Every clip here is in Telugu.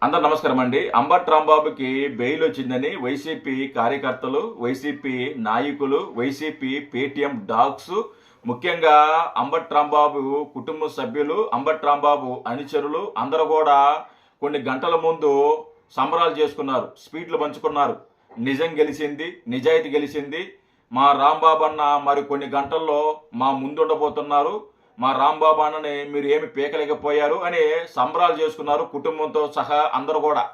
అందరు నమస్కారం అండి. అంబటి రాంబాబుకి బెయిల్ వచ్చిందని వైసీపీ కార్యకర్తలు, వైసీపీ నాయకులు, వైసీపీ పేటీఎం డాగ్స్, ముఖ్యంగా అంబటి రాంబాబు కుటుంబ సభ్యులు, అంబటి రాంబాబు అనుచరులు అందరూ కూడా కొన్ని గంటల ముందు సంబరాలు చేసుకున్నారు, స్వీట్లు పంచుకున్నారు. నిజం గెలిచింది, నిజాయితీ గెలిచింది, మా రాంబాబు అన్న మరి కొన్ని గంటల్లో మా ముందుండబోతున్నారు, మా రాంబాబు అన్నని మీరు ఏమి పీకలేకపోయారు అని సంబరాలు చేసుకున్నారు కుటుంబంతో సహా అందరూ కూడా.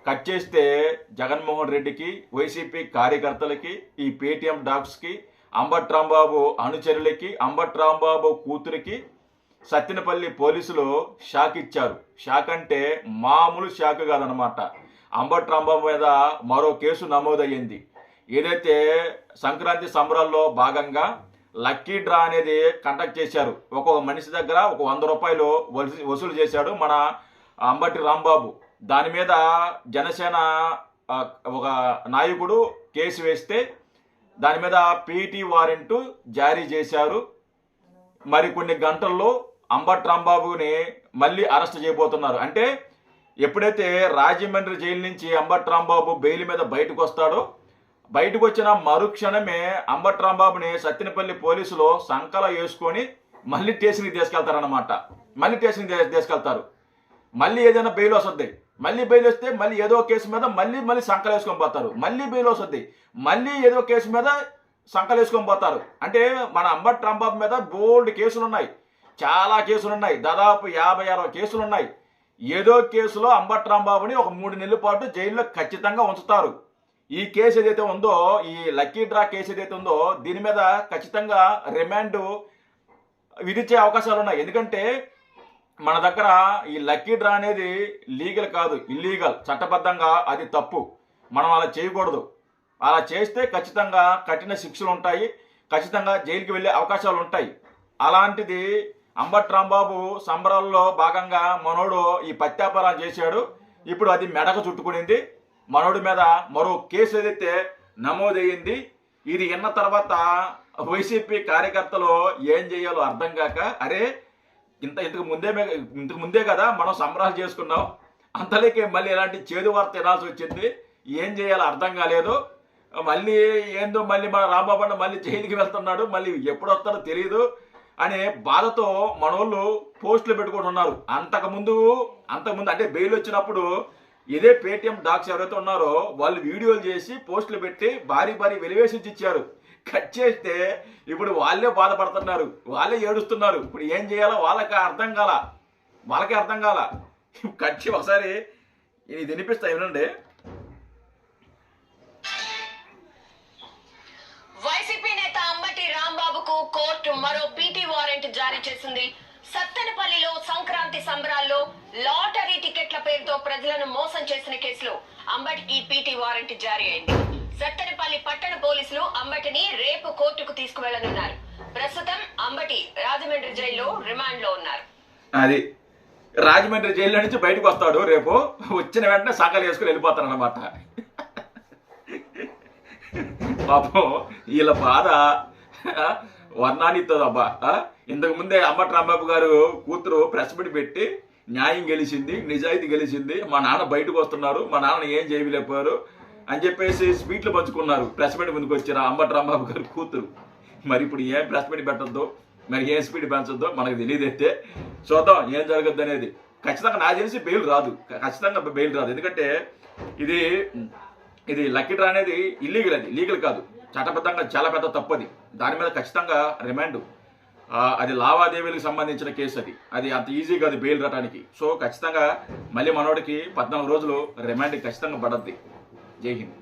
కట్ చేస్తే జగన్మోహన్ రెడ్డికి, వైసీపీ కార్యకర్తలకి, ఈ పేటీఎం డాగ్స్కి, అంబటి రాంబాబు అనుచరులకి, అంబటి రాంబాబు కూతురికి సత్తెనపల్లి పోలీసులు షాక్ ఇచ్చారు. షాక్ అంటే మామూలు షాక్ కాదనమాట. అంబటి రాంబాబు మీద మరో కేసు నమోదయ్యింది. ఏదైతే సంక్రాంతి సంబరాల్లో భాగంగా లక్కీ డ్రా అనేది కండక్ట్ చేశారు. ఒక్కొక్క మనిషి దగ్గర ఒక 100 రూపాయలు వసూలు చేశాడు మన అంబటి రాంబాబు. దాని మీద జనసేన ఒక నాయకుడు కేసు వేస్తే దాని మీద పీటీ వారెంట్ జారీ చేశారు. మరి కొన్ని గంటల్లో అంబటి రాంబాబుని మళ్ళీ అరెస్ట్ చేయబోతున్నారు. అంటే ఎప్పుడైతే రాజమండ్రి జైలు నుంచి అంబటి రాంబాబు బెయిల్ మీద బయటకు వస్తాడో, బయటకు వచ్చిన మరుక్షణమే అంబటి రాంబాబుని సత్తెనపల్లి పోలీసులు సంకల వేసుకొని మళ్ళీ స్టేషన్కి తీసుకెళ్తారనమాట. మళ్ళీ స్టేషన్కి తీసుకెళ్తారు. మళ్ళీ ఏదైనా బెయిల్ వస్తుంది, మళ్ళీ బెయిల్ వస్తే మళ్ళీ ఏదో కేసు మీద మళ్ళీ సంకలు వేసుకొని పోతారు. మళ్ళీ బెయిల్ వస్తుంది, మళ్ళీ ఏదో కేసు మీద సంకలు వేసుకొని పోతారు. అంటే మన అంబటి రాంబాబు మీద బోల్డ్ కేసులు ఉన్నాయి, చాలా కేసులు ఉన్నాయి, దాదాపు 50-60 కేసులు ఉన్నాయి. ఏదో కేసులో అంబటి రాంబాబుని ఒక 3 నెలల పాటు జైల్లో ఖచ్చితంగా ఉంచుతారు. ఈ కేసు ఏదైతే ఉందో, ఈ లక్కీ డ్రా కేసు ఏదైతే ఉందో, దీని మీద ఖచ్చితంగా రిమాండ్ విధించే అవకాశాలు ఉన్నాయి. ఎందుకంటే మన దగ్గర ఈ లక్కీ డ్రా అనేది లీగల్ కాదు, ఇల్లీగల్, చట్టబద్ధంగా అది తప్పు. మనం అలా చేయకూడదు. అలా చేస్తే ఖచ్చితంగా కఠిన శిక్షలు ఉంటాయి, ఖచ్చితంగా జైలుకి వెళ్ళే అవకాశాలు ఉంటాయి. అలాంటిది అంబటి రాంబాబు సంబరాల్లో భాగంగా మనోడు ఈ పత్యాపారం చేశాడు. ఇప్పుడు అది మెడకు చుట్టుకునింది. మనోడి మీద మరో కేసు ఏదైతే నమోదయ్యింది. ఇది విన్న తర్వాత వైసీపీ కార్యకర్తలు ఏం చేయాలో అర్థం కాక, అరే ఇంతకు ముందే కదా మనం సంబరాలు చేసుకున్నాం, అంతలోకి మళ్ళీ ఇలాంటి చేదు వార్త తినాల్సి వచ్చింది, ఏం చేయాలో అర్థం కాలేదు. మళ్ళీ ఏందో మళ్ళీ మన రాంబాబు అన్న మళ్ళీ జైలుకి వెళ్తున్నాడు, మళ్ళీ ఎప్పుడు వస్తాడో తెలియదు అనే బాధతో మనోళ్ళు పోస్టులు పెట్టుకుంటున్నారు. అంతకుముందు అంటే బెయిల్ వచ్చినప్పుడు ఇదే పేటీఎం డాగ్స్ ఎవరైతే ఉన్నారో వాళ్ళు వీడియోలు చేసి పోస్టులు పెట్టి భారీ వెలివేషన్ ఇచ్చారు. కట్ చేస్తే ఇప్పుడు వాళ్ళే బాధపడుతున్నారు, వాళ్ళే ఏడుస్తున్నారు. ఇప్పుడు ఏం చేయాలో వాళ్ళకే అర్థం కాల. కట్ చేసి ఒకసారి ఇది వినిపిస్తా వినండి. వైసీపీ నేత అంబటి రాంబాబుకు కోర్టు మరో పీటీ వారెంట్ జారీ చేసింది. సత్తెనపల్లిలో సంక్రాంతి సంబరాల్లో లాటరీ టికెట్ల పేరుతో ప్రజలను మోసం చేసిన కేసులో అంబటికి పీటీ వారెంట్ జారీ అయింది. సత్తెనపల్లి పట్టణ పోలీసులు అంబటిని రేపు కోర్టుకు తీసుకువెళ్లనున్నారు. ప్రస్తుతం అంబటి రాజమండ్రి జైల్లో రిమాండ్ లో ఉన్నారు. అది రాజమండ్రి జైల్లో నుంచి బయటకు వస్తాడు. రేపు వచ్చిన వెంటనే సంకలు వేసుకుని వెళ్ళిపోతారు అనమాట. పాపం వీళ్ళ బాధ వర్ణానిస్తుంది అబ్బా. ఇంతకు ముందే అంబటి రాంబాబు గారు కూతురు ప్రెస్ మీట్ పెట్టి న్యాయం గెలిచింది, నిజాయితీ గెలిచింది, మా నాన్న బయటకు వస్తున్నారు, మా నాన్న ఏం చేయలేకపోయారు అని చెప్పేసి స్వీట్లు పంచుకున్నారు. ప్రెస్ మీట్ ముందుకు వచ్చారు అంబటి రాంబాబు గారు కూతురు. మరి ఇప్పుడు ఏం ప్రెస్ మీట్ పెట్టద్దు, మరి ఏం స్పీడ్ పెంచొద్దో మనకు తెలియదు. అయితే చూద్దాం ఏం జరగద్దు అనేది. ఖచ్చితంగా నాకు తెలిసి బెయిల్ రాదు, ఎందుకంటే ఇది లక్కీ డ్రా అనేది ఇల్లీగల్, అది లీగల్ కాదు, చట్టబద్ధంగా చాలా పెద్ద తప్పది. దాని మీద ఖచ్చితంగా రిమాండ్, అది లావాదేవీలకు సంబంధించిన కేసు, అది అంత ఈజీ కాదు బెయిల్ రావడానికి. సో ఖచ్చితంగా మళ్ళీ మనోడికి 14 రోజులు రిమాండ్ ఖచ్చితంగా పడద్ది. జై హింద్.